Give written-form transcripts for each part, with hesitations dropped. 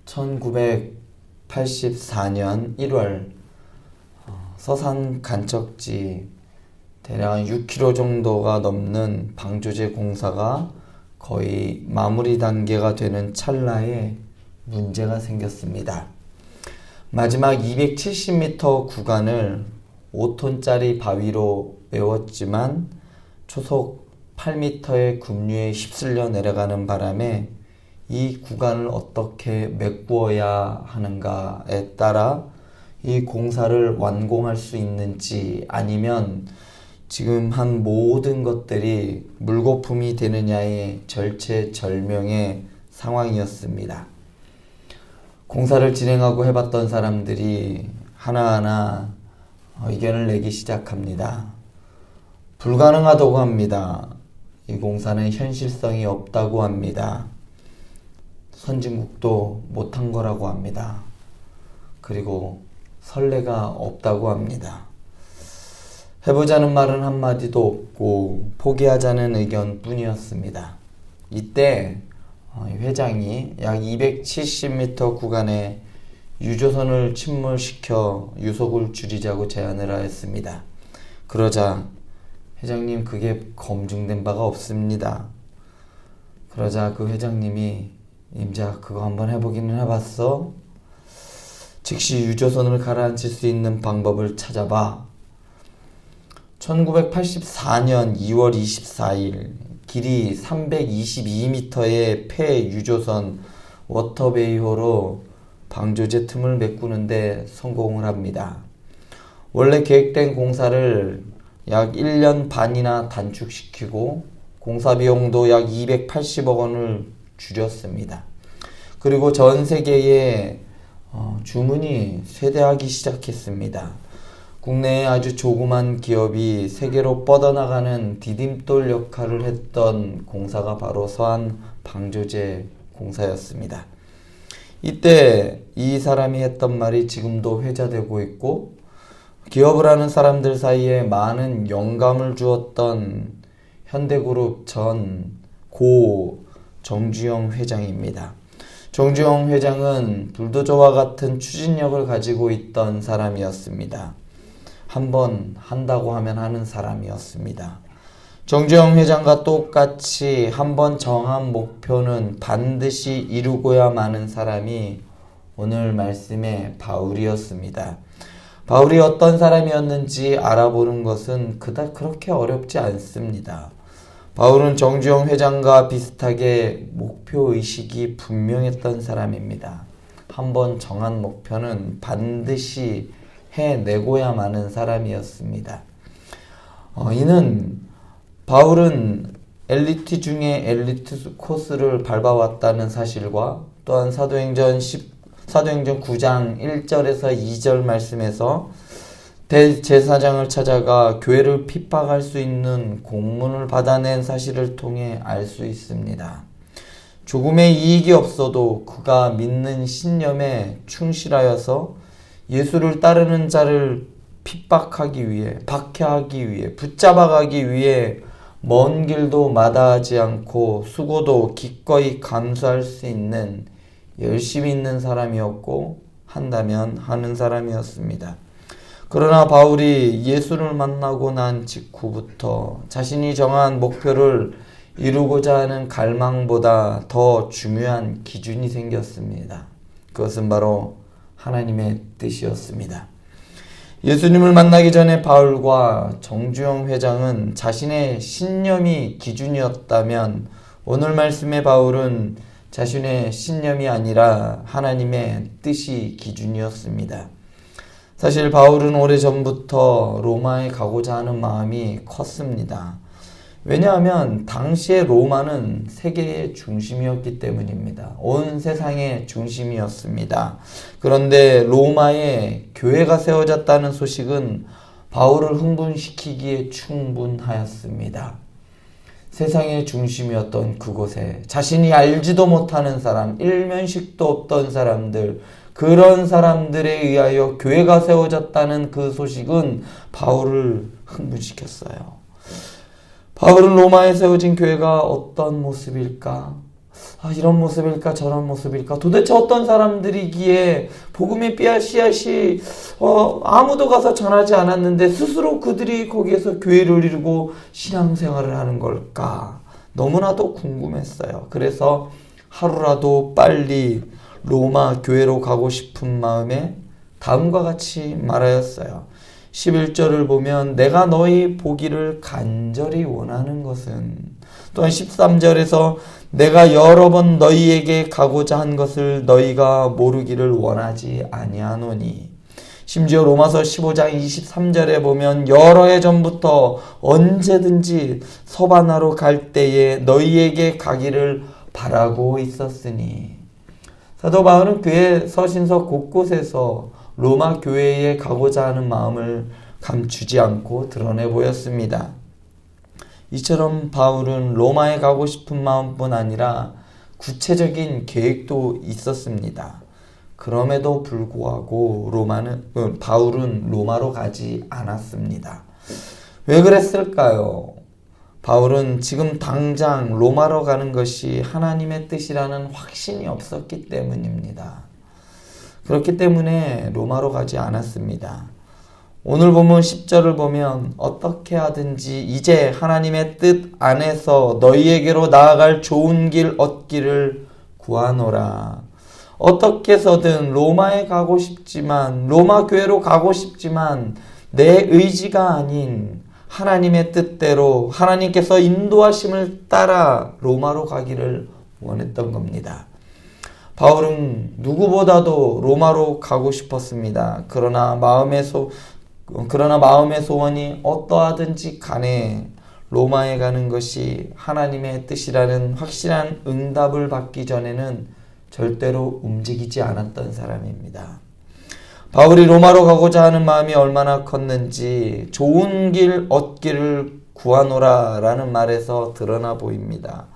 1984년 1월 서산 간척지 대략 6km 정도가 넘는 방조제 공사가 거의 마무리 단계가 되는 찰나에 문제가 생겼습니다. 마지막 270m 구간을 5톤짜리 바위로 메웠지만 초속 8m의 급류에 휩쓸려 내려가는 바람에 이 구간을 어떻게 메꾸어야 하는가에 따라 이 공사를 완공할 수 있는지 아니면 지금 한 모든 것들이 물거품이 되느냐의 절체절명의 상황이었습니다. 공사를 진행하고 해봤던 사람들이 하나하나 의견을 내기 시작합니다. 불가능하다고 합니다. 이 공사는 현실성이 없다고 합니다. 선진국도 못한 거라고 합니다. 그리고 선례가 없다고 합니다. 해보자는 말은 한마디도 없고 포기하자는 의견뿐이었습니다. 이때 회장이 약 270m 구간에 유조선을 침몰시켜 유속을 줄이자고 제안을 하였습니다. 그러자 회장님 그게 검증된 바가 없습니다. 그러자 그 회장님이 임자 그거 한번 해보기는 해봤어? 즉시 유조선을 가라앉힐 수 있는 방법을 찾아봐. 1984년 2월 24일 길이 322m의 폐 유조선 워터베이호로 방조제 틈을 메꾸는데 성공을 합니다. 원래 계획된 공사를 약 1년 반이나 단축시키고 공사 비용도 약 280억 원을 줄였습니다. 그리고 전 세계에 주문이 쇄대하기 시작했습니다. 국내에 아주 조그만 기업이 세계로 뻗어나가는 디딤돌 역할을 했던 공사가 바로 서한 방조제 공사였습니다. 이때 이 사람이 했던 말이 지금도 회자되고 있고 기업을 하는 사람들 사이에 많은 영감을 주었던 현대그룹 전 고 정주영 회장입니다. 정주영 회장은 불도저와 같은 추진력을 가지고 있던 사람이었습니다. 한번 한다고 하면 하는 사람이었습니다. 정주영 회장과 똑같이 한번 정한 목표는 반드시 이루고야 마는 사람이 오늘 말씀의 바울이었습니다. 바울이 어떤 사람이었는지 알아보는 것은 그닥 그렇게 어렵지 않습니다. 바울은 정주영 회장과 비슷하게 목표의식이 분명했던 사람입니다. 한번 정한 목표는 반드시 해내고야 마는 사람이었습니다. 바울은 엘리트 중에 엘리트 코스를 밟아왔다는 사실과 또한 사도행전 9장 1절에서 2절 말씀에서 대제사장을 찾아가 교회를 핍박할 수 있는 공문을 받아낸 사실을 통해 알 수 있습니다. 조금의 이익이 없어도 그가 믿는 신념에 충실하여서 예수를 따르는 자를 핍박하기 위해, 박해하기 위해, 붙잡아가기 위해 먼 길도 마다하지 않고 수고도 기꺼이 감수할 수 있는 열심히 있는 사람이었고 한다면 하는 사람이었습니다. 그러나 바울이 예수를 만나고 난 직후부터 자신이 정한 목표를 이루고자 하는 갈망보다 더 중요한 기준이 생겼습니다. 그것은 바로 하나님의 뜻이었습니다. 예수님을 만나기 전에 바울과 정주영 회장은 자신의 신념이 기준이었다면 오늘 말씀의 바울은 자신의 신념이 아니라 하나님의 뜻이 기준이었습니다. 사실 바울은 오래전부터 로마에 가고자 하는 마음이 컸습니다. 왜냐하면 당시의 로마는 세계의 중심이었기 때문입니다. 온 세상의 중심이었습니다. 그런데 로마에 교회가 세워졌다는 소식은 바울을 흥분시키기에 충분하였습니다. 세상의 중심이었던 그곳에 자신이 알지도 못하는 사람, 일면식도 없던 사람들, 그런 사람들에 의하여 교회가 세워졌다는 그 소식은 바울을 흥분시켰어요. 바울은 로마에 세워진 교회가 어떤 모습일까? 이런 모습일까 저런 모습일까 도대체 어떤 사람들이기에 복음의 씨앗이 아무도 가서 전하지 않았는데 스스로 그들이 거기에서 교회를 이루고 신앙생활을 하는 걸까 너무나도 궁금했어요. 그래서 하루라도 빨리 로마 교회로 가고 싶은 마음에 다음과 같이 말하였어요. 11절을 보면 내가 너희 보기를 간절히 원하는 것은, 또한 13절에서 내가 여러 번 너희에게 가고자 한 것을 너희가 모르기를 원하지 아니하노니, 심지어 로마서 15장 23절에 보면 여러 해 전부터 언제든지 서바나로 갈 때에 너희에게 가기를 바라고 있었으니, 사도 바울은 그의 서신서 곳곳에서 로마 교회에 가고자 하는 마음을 감추지 않고 드러내 보였습니다. 이처럼 바울은 로마에 가고 싶은 마음뿐 아니라 구체적인 계획도 있었습니다. 그럼에도 불구하고 바울은 로마로 가지 않았습니다. 왜 그랬을까요? 바울은 지금 당장 로마로 가는 것이 하나님의 뜻이라는 확신이 없었기 때문입니다. 그렇기 때문에 로마로 가지 않았습니다. 오늘 본문 10절을 보면 어떻게 하든지 이제 하나님의 뜻 안에서 너희에게로 나아갈 좋은 길 얻기를 구하노라. 어떻게 해서든 로마에 가고 싶지만, 로마 교회로 가고 싶지만 내 의지가 아닌 하나님의 뜻대로 하나님께서 인도하심을 따라 로마로 가기를 원했던 겁니다. 바울은 누구보다도 로마로 가고 싶었습니다. 그러나 마음의 소원이 어떠하든지 간에 로마에 가는 것이 하나님의 뜻이라는 확실한 응답을 받기 전에는 절대로 움직이지 않았던 사람입니다. 바울이 로마로 가고자 하는 마음이 얼마나 컸는지 좋은 길 얻기를 구하노라 라는 말에서 드러나 보입니다.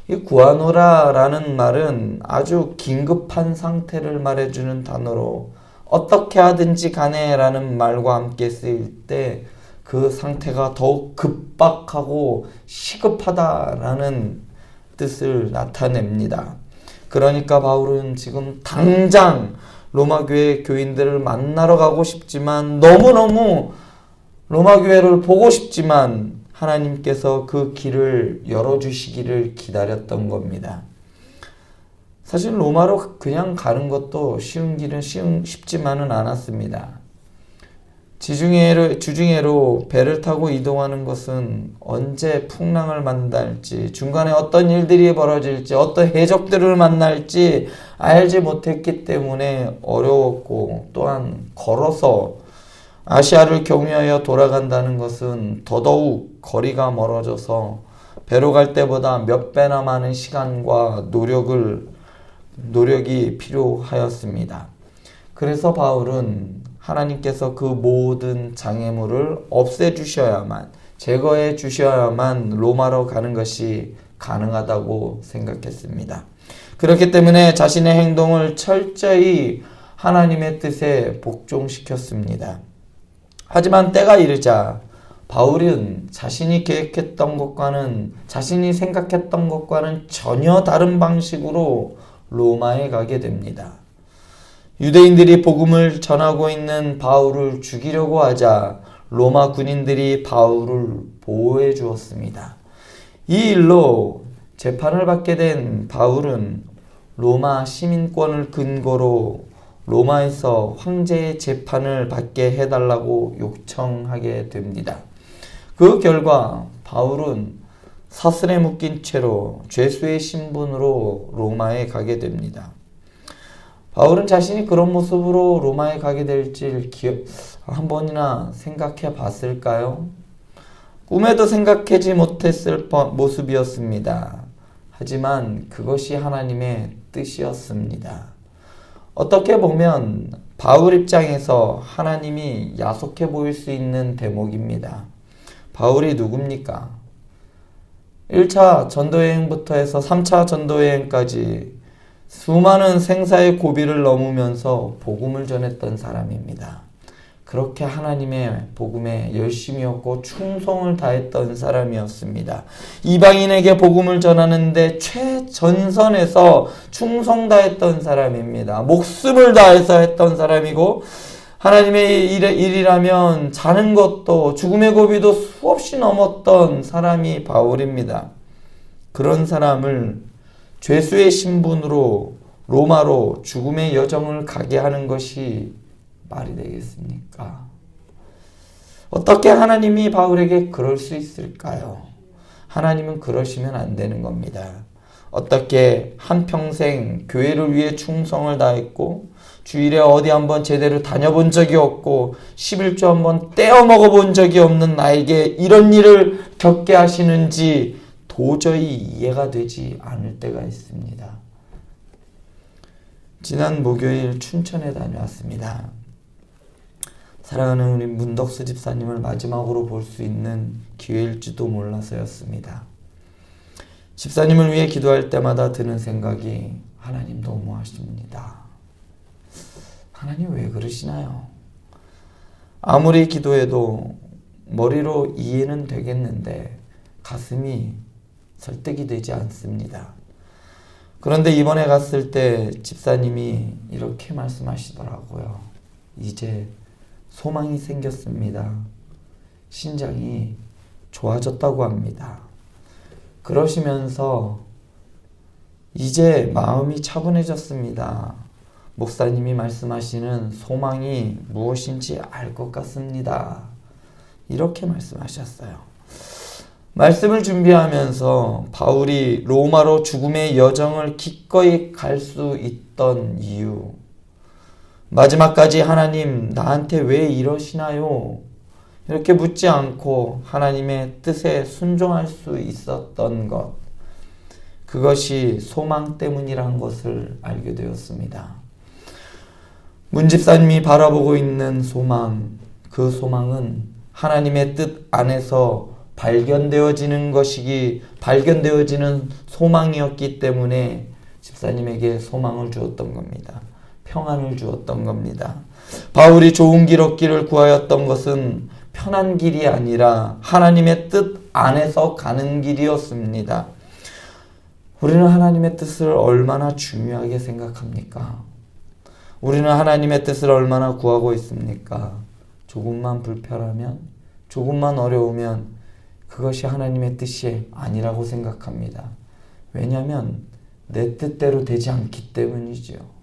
이 구하노라 라는 말은 아주 긴급한 상태를 말해주는 단어로 어떻게 하든지 간에 라는 말과 함께 쓰일 때 그 상태가 더욱 급박하고 시급하다라는 뜻을 나타냅니다. 그러니까 바울은 지금 당장 로마 교회 교인들을 만나러 가고 싶지만, 너무너무 로마 교회를 보고 싶지만 하나님께서 그 길을 열어주시기를 기다렸던 겁니다. 사실 로마로 그냥 가는 것도 쉬운 길은 쉽지만은 않았습니다. 주중회로 배를 타고 이동하는 것은 언제 풍랑을 만날지, 중간에 어떤 일들이 벌어질지, 어떤 해적들을 만날지 알지 못했기 때문에 어려웠고, 또한 걸어서 아시아를 경유하여 돌아간다는 것은 더더욱 거리가 멀어져서 배로 갈 때보다 몇 배나 많은 시간과 노력이 필요하였습니다. 그래서 바울은 하나님께서 그 모든 장애물을 제거해 주셔야만 로마로 가는 것이 가능하다고 생각했습니다. 그렇기 때문에 자신의 행동을 철저히 하나님의 뜻에 복종시켰습니다. 하지만 때가 이르자 바울은 자신이 생각했던 것과는 전혀 다른 방식으로 로마에 가게 됩니다. 유대인들이 복음을 전하고 있는 바울을 죽이려고 하자 로마 군인들이 바울을 보호해 주었습니다. 이 일로 재판을 받게 된 바울은 로마 시민권을 근거로 로마에서 황제의 재판을 받게 해달라고 요청하게 됩니다. 그 결과 바울은 사슬에 묶인 채로 죄수의 신분으로 로마에 가게 됩니다. 바울은 자신이 그런 모습으로 로마에 가게 될지 한 번이나 생각해 봤을까요? 꿈에도 생각하지 못했을 모습이었습니다. 하지만 그것이 하나님의 뜻이었습니다. 어떻게 보면 바울 입장에서 하나님이 야속해 보일 수 있는 대목입니다. 바울이 누굽니까? 1차 전도여행부터 해서 3차 전도여행까지 수많은 생사의 고비를 넘으면서 복음을 전했던 사람입니다. 그렇게 하나님의 복음에 열심이었고 충성을 다했던 사람이었습니다. 이방인에게 복음을 전하는데 최전선에서 충성 다했던 사람입니다. 목숨을 다해서 했던 사람이고, 하나님의 일이라면 자는 것도 죽음의 고비도 수없이 넘었던 사람이 바울입니다. 그런 사람을 죄수의 신분으로 로마로 죽음의 여정을 가게 하는 것이 말이 되겠습니까? 어떻게 하나님이 바울에게 그럴 수 있을까요? 하나님은 그러시면 안 되는 겁니다. 어떻게 한평생 교회를 위해 충성을 다했고 주일에 어디 한번 제대로 다녀본 적이 없고 11조 한번 떼어 먹어본 적이 없는 나에게 이런 일을 겪게 하시는지 도저히 이해가 되지 않을 때가 있습니다. 지난 목요일 춘천에 다녀왔습니다. 사랑하는 우리 문덕수 집사님을 마지막으로 볼 수 있는 기회일지도 몰라서였습니다. 집사님을 위해 기도할 때마다 드는 생각이 하나님 너무하십니다. 하나님 왜 그러시나요? 아무리 기도해도 머리로 이해는 되겠는데 가슴이 설득이 되지 않습니다. 그런데 이번에 갔을 때 집사님이 이렇게 말씀하시더라고요. 이제 소망이 생겼습니다. 신장이 좋아졌다고 합니다. 그러시면서 이제 마음이 차분해졌습니다. 목사님이 말씀하시는 소망이 무엇인지 알 것 같습니다. 이렇게 말씀하셨어요. 말씀을 준비하면서 바울이 로마로 죽음의 여정을 기꺼이 갈 수 있던 이유, 마지막까지 하나님 나한테 왜 이러시나요? 이렇게 묻지 않고 하나님의 뜻에 순종할 수 있었던 것, 그것이 소망 때문이란 것을 알게 되었습니다. 문 집사님이 바라보고 있는 소망, 그 소망은 하나님의 뜻 안에서 발견되어지는 소망이었기 때문에 집사님에게 소망을 주었던 겁니다. 평안을 주었던 겁니다. 바울이 좋은 길 얻기를 구하였던 것은 편한 길이 아니라 하나님의 뜻 안에서 가는 길이었습니다. 우리는 하나님의 뜻을 얼마나 중요하게 생각합니까? 우리는 하나님의 뜻을 얼마나 구하고 있습니까? 조금만 불편하면, 조금만 어려우면 그것이 하나님의 뜻이 아니라고 생각합니다. 왜냐하면 내 뜻대로 되지 않기 때문이죠.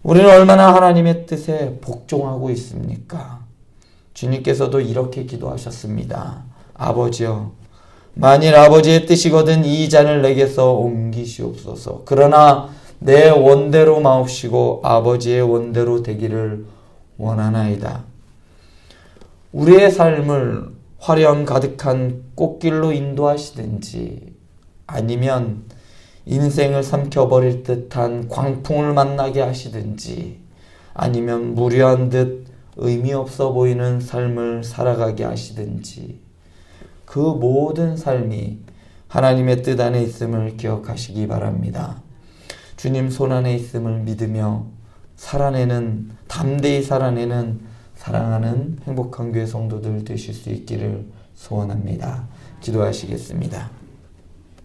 우리는 얼마나 하나님의 뜻에 복종하고 있습니까? 주님께서도 이렇게 기도하셨습니다. 아버지여, 만일 아버지의 뜻이거든 이 잔을 내게서 옮기시옵소서. 그러나 내 원대로 마옵시고 아버지의 원대로 되기를 원하나이다. 우리의 삶을 화려함 가득한 꽃길로 인도하시든지 아니면 인생을 삼켜버릴 듯한 광풍을 만나게 하시든지 아니면 무료한 듯 의미 없어 보이는 삶을 살아가게 하시든지 그 모든 삶이 하나님의 뜻 안에 있음을 기억하시기 바랍니다. 주님 손 안에 있음을 믿으며 담대히 살아내는 사랑하는 행복한 교회 성도들 되실 수 있기를 소원합니다. 기도하시겠습니다.